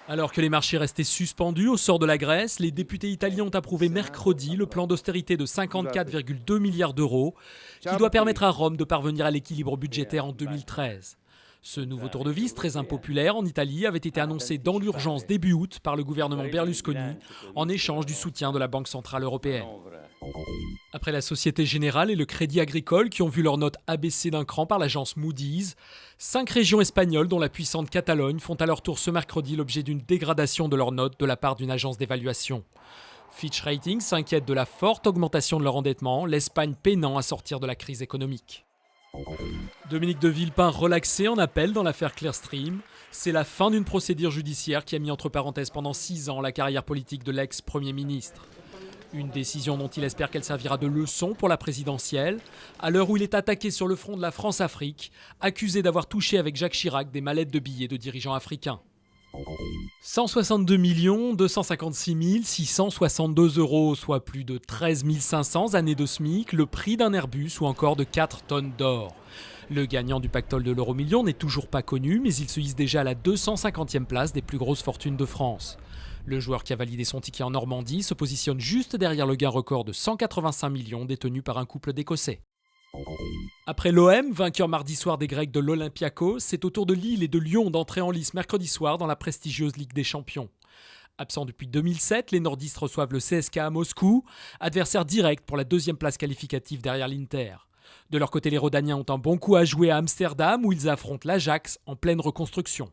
Alors que les marchés restaient suspendus au sort de la Grèce, les députés italiens ont approuvé mercredi le plan d'austérité de 54,2 milliards d'euros qui doit permettre à Rome de parvenir à l'équilibre budgétaire en 2013. Ce nouveau tour de vis, très impopulaire en Italie, avait été annoncé dans l'urgence début août par le gouvernement Berlusconi en échange du soutien de la Banque centrale européenne. Après la Société Générale et le Crédit Agricole qui ont vu leur note abaissée d'un cran par l'agence Moody's, 5 régions espagnoles dont la puissante Catalogne font à leur tour ce mercredi l'objet d'une dégradation de leur note de la part d'une agence d'évaluation. Fitch Ratings s'inquiète de la forte augmentation de leur endettement, l'Espagne peinant à sortir de la crise économique. Dominique de Villepin relaxé en appel dans l'affaire Clearstream. C'est la fin d'une procédure judiciaire qui a mis entre parenthèses pendant 6 ans la carrière politique de l'ex-premier ministre. Une décision dont il espère qu'elle servira de leçon pour la présidentielle, à l'heure où il est attaqué sur le front de la France-Afrique, accusé d'avoir touché avec Jacques Chirac des mallettes de billets de dirigeants africains. 162 256 662 euros, soit plus de 13 500 années de SMIC, le prix d'un Airbus ou encore de 4 tonnes d'or. Le gagnant du pactole de l'euro-million n'est toujours pas connu, mais il se hisse déjà à la 250e place des plus grosses fortunes de France. Le joueur qui a validé son ticket en Normandie se positionne juste derrière le gain record de 185 millions détenu par un couple d'Écossais. Après l'OM, vainqueur mardi soir des Grecs de l'Olympiakos, c'est au tour de Lille et de Lyon d'entrer en lice mercredi soir dans la prestigieuse Ligue des Champions. Absents depuis 2007, les nordistes reçoivent le CSKA à Moscou, adversaire direct pour la deuxième place qualificative derrière l'Inter. De leur côté, les Rhodaniens ont un bon coup à jouer à Amsterdam où ils affrontent l'Ajax en pleine reconstruction.